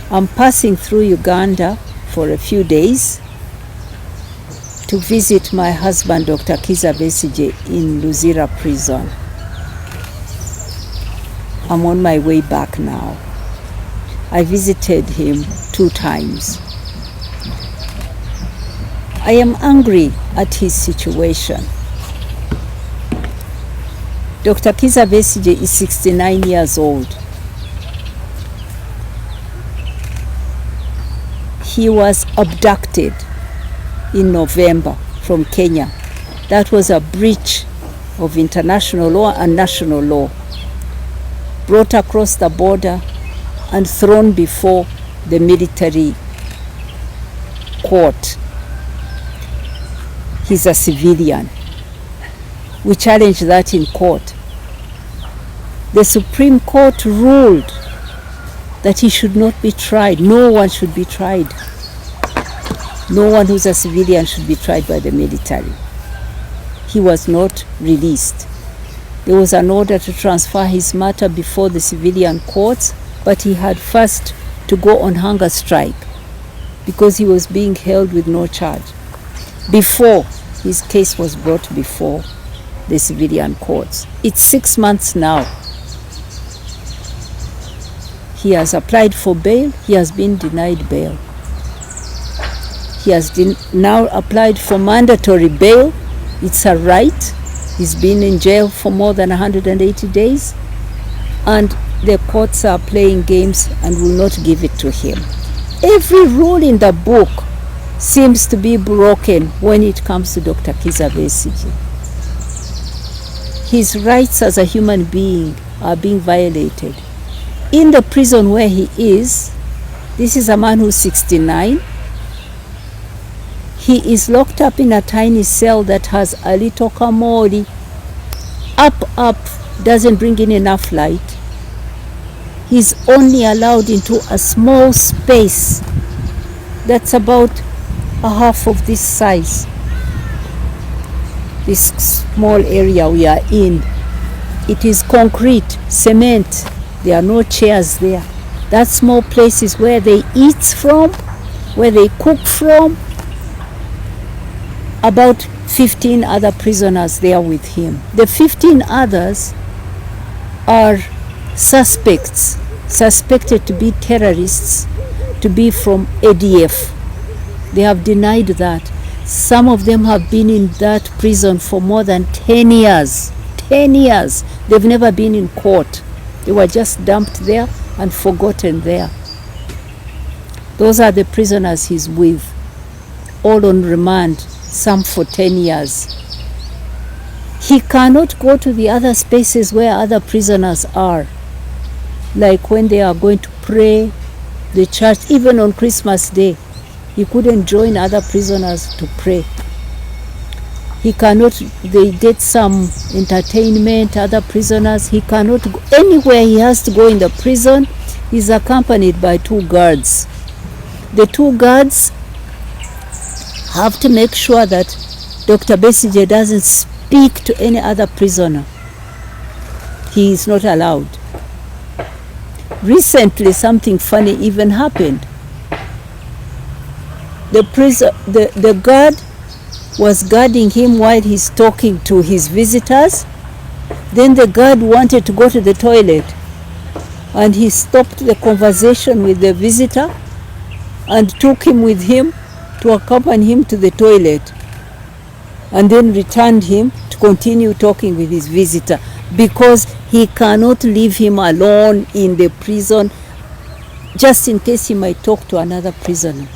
I'm passing through Uganda for a few days to visit my husband, Dr. Kizza Besigye, in Luzira prison. I'm on my way back now. I visited him 2 times. I am angry at his situation. Dr. Kizza Besigye is 69 years old. He was abducted in November from Kenya. That was a breach of international law and national law. Brought across the border and thrown before the military court. He's a civilian. We challenged that in court. The Supreme Court ruled that he should not be tried. No one should be tried. No one who's a civilian should be tried by the military. He was not released. There was an order to transfer his matter before the civilian courts, but he had first to go on hunger strike because he was being held with no charge before his case was brought before the civilian courts. It's 6 months now. He has applied for bail. He has been denied bail. He has now applied for mandatory bail. It's a right. He's been in jail for more than 180 days. And the courts are playing games and will not give it to him. Every rule in the book seems to be broken when it comes to Dr. Kizza Besigye. His rights as a human being are being violated. In the prison where he is, this is a man who's 69. He is locked up in a tiny cell that has a little kamori. Up, doesn't bring in enough light. He's only allowed into a small space that's about a half of this size. This small area we are in. It is concrete, cement. There are no chairs there. That small place is where they eat from, where they cook from. About 15 other prisoners there with him. The 15 others are suspected to be terrorists, to be from ADF. They have denied that. Some of them have been in that prison for more than 10 years. 10 years. They've never been in court. They were just dumped there and forgotten there. Those are the prisoners he's with, all on remand, some for 10 years. He cannot go to the other spaces where other prisoners are, like when they are going to pray, the church, even on Christmas Day. He couldn't join other prisoners to pray. He cannot, they did some entertainment, other prisoners. He cannot go anywhere. He has to go in the prison. He's accompanied by 2 guards. The 2 guards have to make sure that Dr. Besigye doesn't speak to any other prisoner. He is not allowed. Recently, something funny even happened. The guard was guarding him while he's talking to his visitors. Then the guard wanted to go to the toilet, and he stopped the conversation with the visitor and took him with him to accompany him to the toilet, and then returned him to continue talking with his visitor, because he cannot leave him alone in the prison just in case he might talk to another prisoner.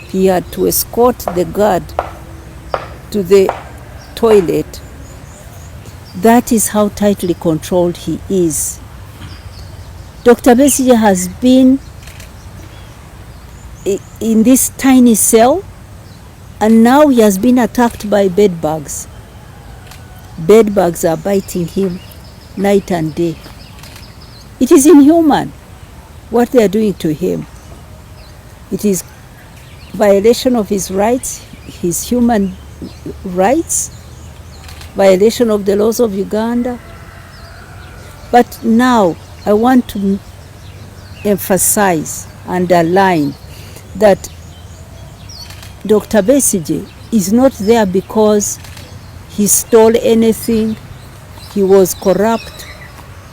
He had to escort the guard to the toilet. That is how tightly controlled he is. Dr. Besigye has been in this tiny cell, and now he has been attacked by bed bugs. Bed bugs are biting him night and day. It is inhuman what they are doing to him. It is violation of his rights, his human rights, violation of the laws of Uganda. But now I want to emphasize, underline that Dr. Besigye is not there because he stole anything, he was corrupt,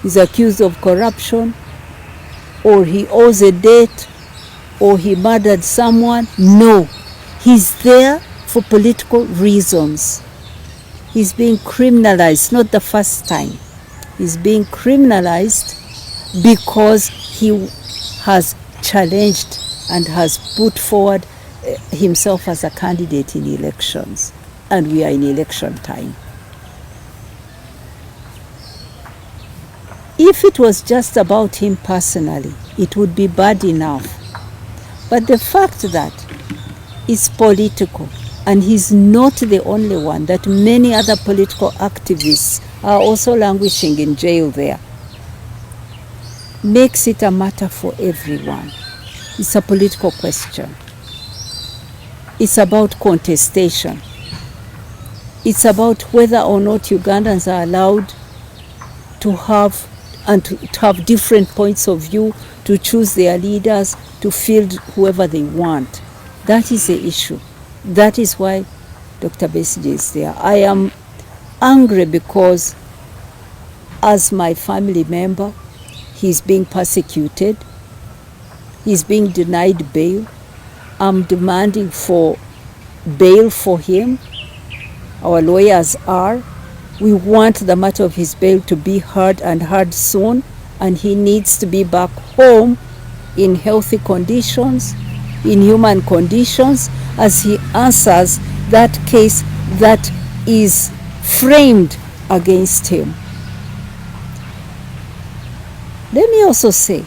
he's accused of corruption, or he owes a debt, or he murdered someone. No, he's there for political reasons. He's being criminalized, not the first time. He's being criminalized because he has challenged and has put forward himself as a candidate in elections, and we are in election time. If it was just about him personally, it would be bad enough. But the fact that it's political, and he's not the only one, that many other political activists are also languishing in jail there, makes it a matter for everyone. It's a political question. It's about contestation. It's about whether or not Ugandans are allowed to have different points of view, to choose their leaders, to field whoever they want. That is the issue. That is why Dr. Besigye is there. I am angry because as my family member, he's being persecuted. He's being denied bail. I'm demanding for bail for him. Our lawyers are. We want the matter of his bail to be heard, and heard soon, and he needs to be back home in healthy conditions, in human conditions, as he answers that case that is framed against him. Let me also say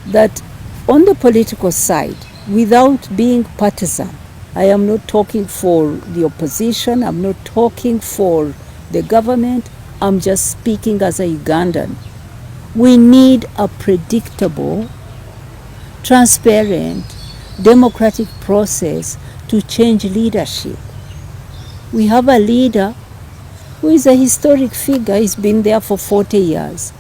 that on the political side, without being partisan, I am not talking for the opposition, I'm not talking for the government, I'm just speaking as a Ugandan. We need a predictable, transparent, democratic process to change leadership. We have a leader who is a historic figure. He's been there for 40 years.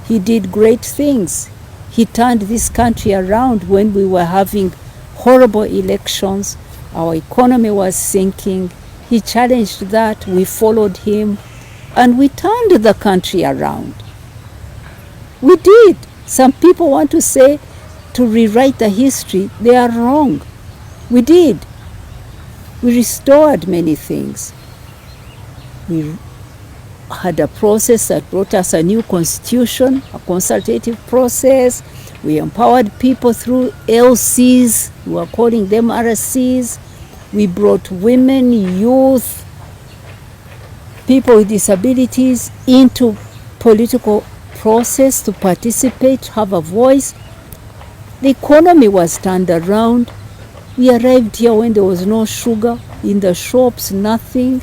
He did great things. He turned this country around when we were having horrible elections. Our economy was sinking. He challenged that. We followed him, and we turned the country around. We did. Some people want to say to rewrite the history. They are wrong. We did. We restored many things. We had a process that brought us a new constitution, a consultative process. We empowered people through LCs. We were calling them RCs. We brought women, youth, people with disabilities into political process to participate, have a voice. The economy was turned around. We arrived here when there was no sugar in the shops, nothing.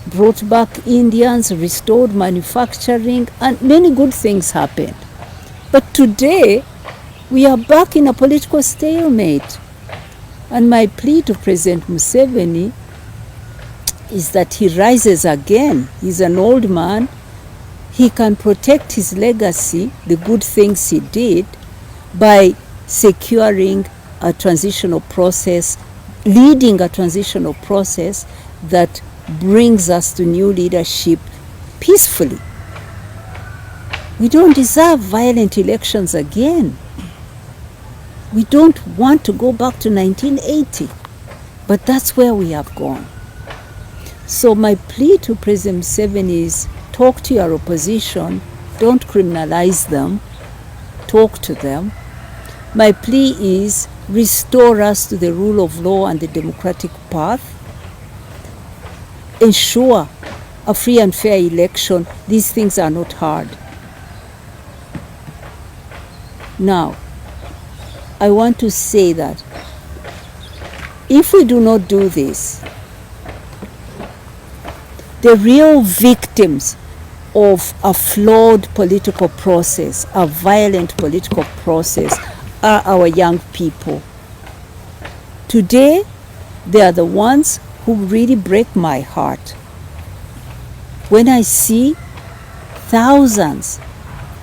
Brought back Indians, restored manufacturing, and many good things happened. But today, we are back in a political stalemate. And my plea to President Museveni is that he rises again. He's an old man. He can protect his legacy, the good things he did, by securing a transitional process, leading a transitional process that brings us to new leadership peacefully. We don't deserve violent elections again. We don't want to go back to 1980, but that's where we have gone. So my plea to President Museveni is, talk to your opposition, don't criminalize them, talk to them. My plea is, restore us to the rule of law and the democratic path. Ensure a free and fair election. These things are not hard. Now, I want to say that if we do not do this, the real victims of a flawed political process, a violent political process, are our young people. Today, they are the ones who really break my heart. When I see thousands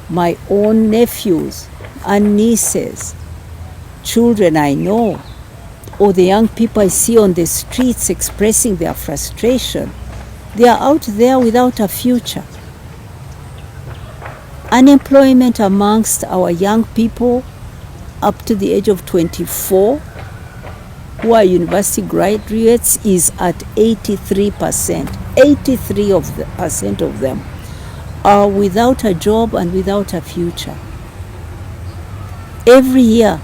my own nephews and nieces, children I know, or the young people I see on the streets expressing their frustration, they are out there without a future. Unemployment amongst our young people up to the age of 24 who are university graduates is at 83%. 83% of them are without a job and without a future. Every year,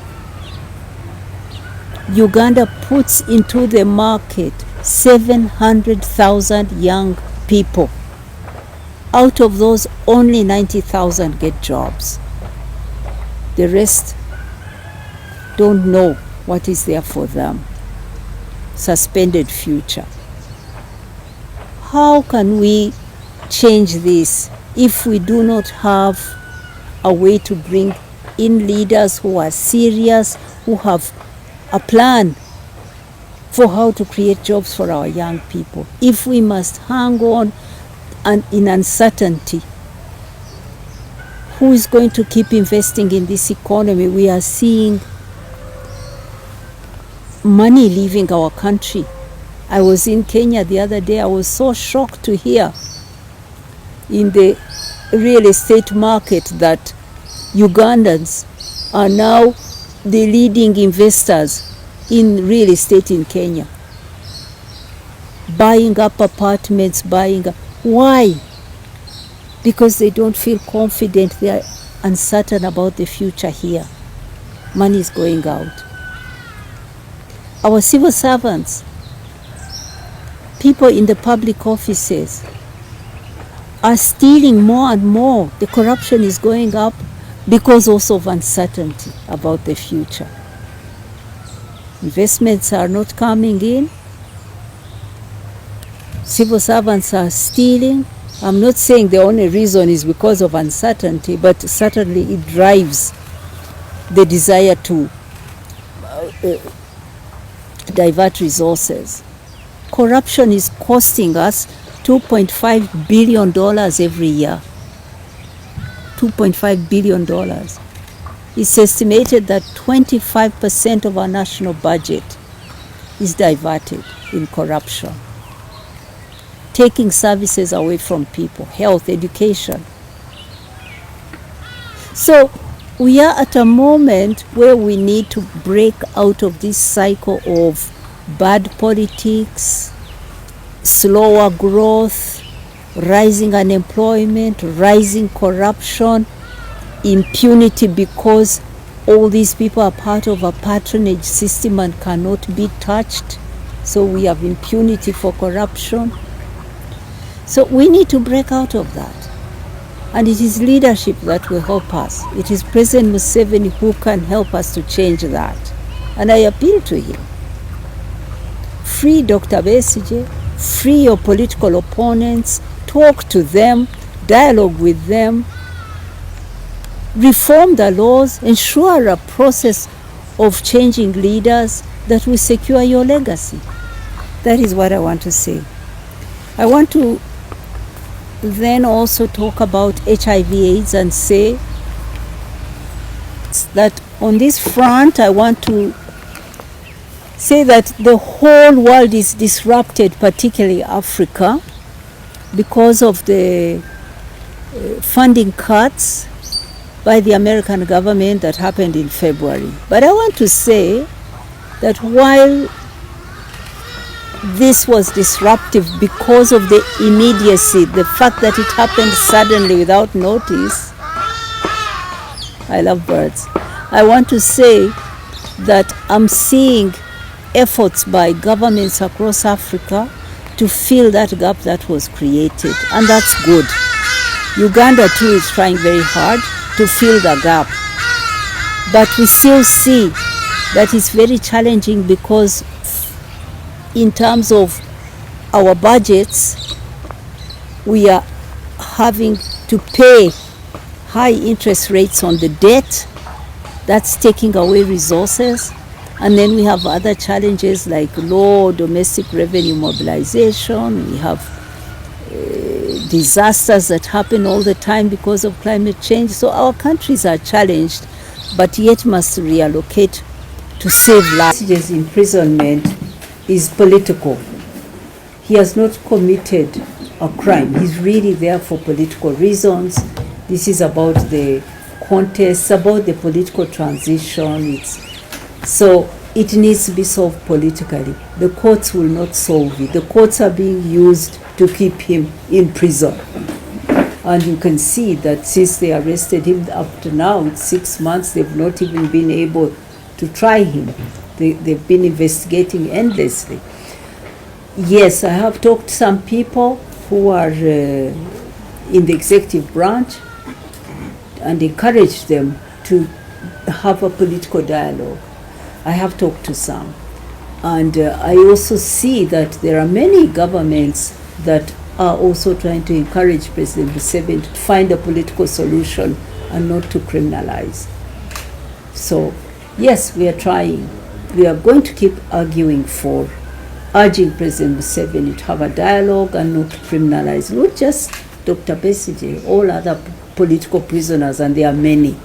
Uganda puts into the market 700,000 young people. Out of those, only 90,000 get jobs. The rest don't know what is there for them. Suspended future. How can we change this if we do not have a way to bring in leaders who are serious, who have a plan for how to create jobs for our young people? If we must hang on and in uncertainty, who is going to keep investing in this economy? We are seeing money leaving our country. I was in Kenya the other day. I was so shocked to hear in the real estate market that Ugandans are now the leading investors in real estate in Kenya. Buying up apartments, Why? Because they don't feel confident. They are uncertain about the future here. Money is going out. Our civil servants, people in the public offices, are stealing more and more. The corruption is going up because also of uncertainty about the future. Investments are not coming in. Civil servants are stealing. I'm not saying the only reason is because of uncertainty, but certainly it drives the desire to divert resources. Corruption is costing us $2.5 billion every year. $2.5 billion. It's estimated that 25% of our national budget is diverted in corruption, taking services away from people, health, education. So we are at a moment where we need to break out of this cycle of bad politics, slower growth, rising unemployment, rising corruption, impunity because all these people are part of a patronage system and cannot be touched. So we have impunity for corruption. So we need to break out of that. And it is leadership that will help us. It is President Museveni who can help us to change that. And I appeal to him. Free Dr. Besigye, free your political opponents, talk to them, dialogue with them, reform the laws, ensure a process of changing leaders that will secure your legacy. That is what I want to say. I want to then also talk about HIV/AIDS and say that on this front I want to say that the whole world is disrupted, particularly Africa, because of the funding cuts by the American government that happened in February. But I want to say that while this was disruptive because of the immediacy, the fact that it happened suddenly without notice. I love birds. I want to say that I'm seeing efforts by governments across Africa to fill that gap that was created, and that's good. Uganda too is trying very hard to fill the gap, but we still see that it's very challenging because in terms of our budgets, we are having to pay high interest rates on the debt. That's taking away resources. And then we have other challenges like low domestic revenue mobilization. We have disasters that happen all the time because of climate change. So our countries are challenged, but yet must reallocate to save lives. His imprisonment is political. He has not committed a crime. He's really there for political reasons. This is about the contest, about the political transition. So it needs to be solved politically. The courts will not solve it. The courts are being used to keep him in prison. And you can see that since they arrested him up to now, it's 6 months, they've not even been able to try him. They've been investigating endlessly. Yes, I have talked to some people who are in the executive branch and encouraged them to have a political dialogue. I have talked to some. And I also see that there are many governments that are also trying to encourage President Museveni to find a political solution and not to criminalize. So, yes, we are trying. We are going to keep arguing for urging President Museveni to have a dialogue and not to criminalize, not just Dr. Besigye, all other political prisoners, and there are many.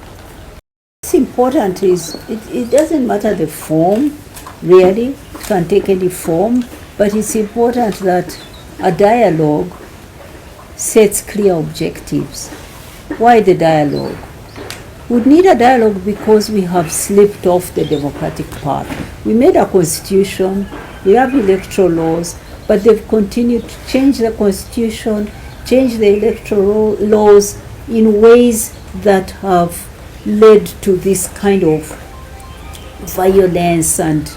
What's important is it doesn't matter the form, really, it can take any form, but it's important that a dialogue sets clear objectives. Why the dialogue? We need a dialogue because we have slipped off the democratic path. We made a constitution, we have electoral laws, but they've continued to change the constitution, change the electoral laws in ways that have led to this kind of violence, and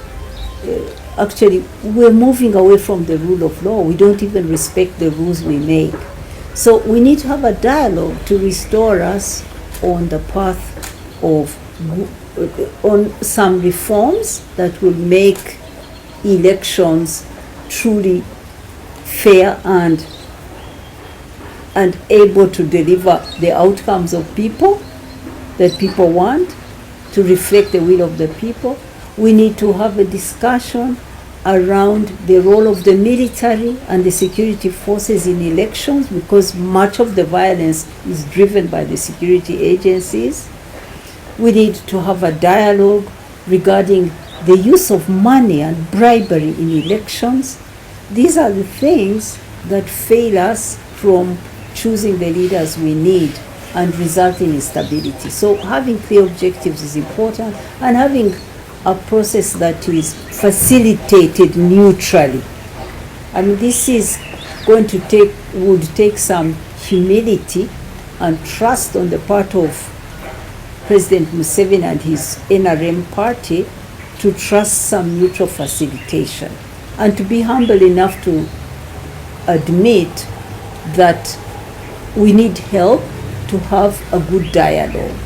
actually we're moving away from the rule of law. We don't even respect the rules we make. So we need to have a dialogue to restore us on the path of on some reforms that will make elections truly fair and able to deliver the outcomes of people that people want, to reflect the will of the people. We need to have a discussion around the role of the military and the security forces in elections, because much of the violence is driven by the security agencies. We need to have a dialogue regarding the use of money and bribery in elections. These are the things that fail us from choosing the leaders we need and result in instability. So having clear objectives is important, and having a process that is facilitated neutrally. I mean, this is going to would take some humility and trust on the part of President Museveni and his NRM party to trust some neutral facilitation, and to be humble enough to admit that we need help to have a good dialogue.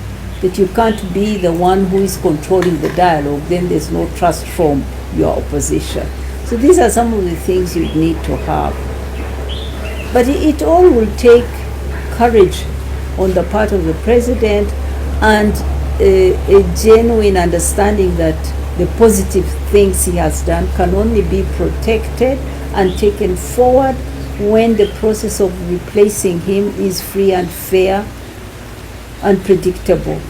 That you can't be the one who is controlling the dialogue, then there's no trust from your opposition. So these are some of the things you need to have. But it all will take courage on the part of the president, and a genuine understanding that the positive things he has done can only be protected and taken forward when the process of replacing him is free and fair and predictable.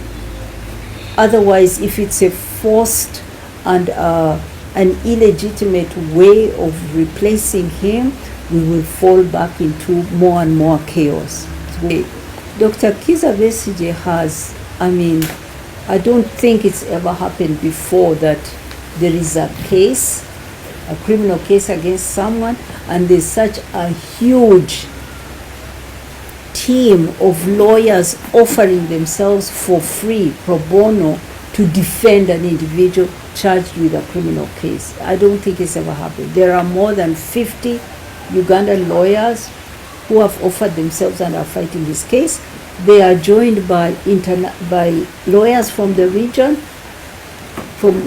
Otherwise, if it's a forced and an illegitimate way of replacing him, we will fall back into more and more chaos. Dr. Kizza Besigye has, I don't think it's ever happened before that there is a case, a criminal case against someone, and there's such a huge team of lawyers offering themselves for free, pro bono, to defend an individual charged with a criminal case. I don't think it's ever happened. There are more than 50 Ugandan lawyers who have offered themselves and are fighting this case. They are joined by lawyers from the region.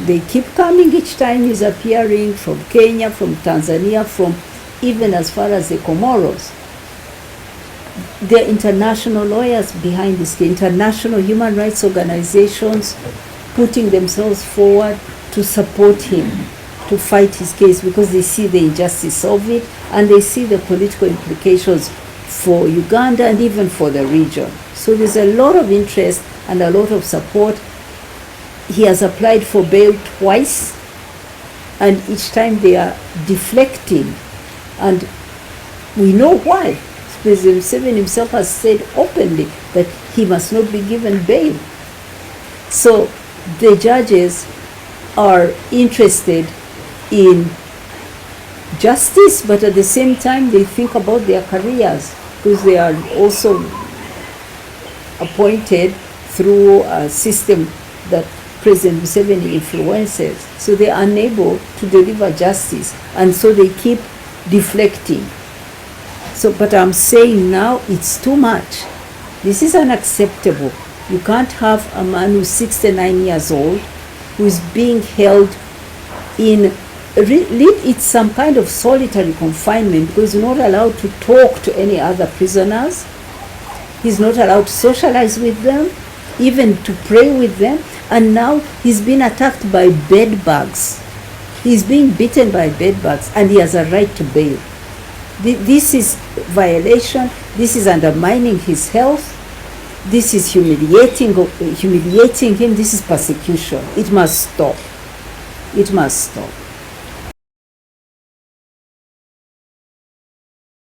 They keep coming each time he's appearing, from Kenya, from Tanzania, from even as far as the Comoros. There are international lawyers behind this case, international human rights organizations putting themselves forward to support him, to fight his case, because they see the injustice of it and they see the political implications for Uganda and even for the region. So there's a lot of interest and a lot of support. He has applied for bail twice, and each time they are deflecting, and we know why. President Museveni himself has said openly that he must not be given bail. So the judges are interested in justice, but at the same time they think about their careers, because they are also appointed through a system that President Museveni influences. So they are unable to deliver justice, and so they keep deflecting. So, but I'm saying now it's too much. This is unacceptable. You can't have a man who's 69 years old who is being held in, it's some kind of solitary confinement, because he's not allowed to talk to any other prisoners. He's not allowed to socialize with them, even to pray with them. And now he's been attacked by bed bugs. He's being bitten by bed bugs, and he has a right to bail. This is violation. This is undermining his health. This is humiliating him. This is persecution. It must stop. It must stop.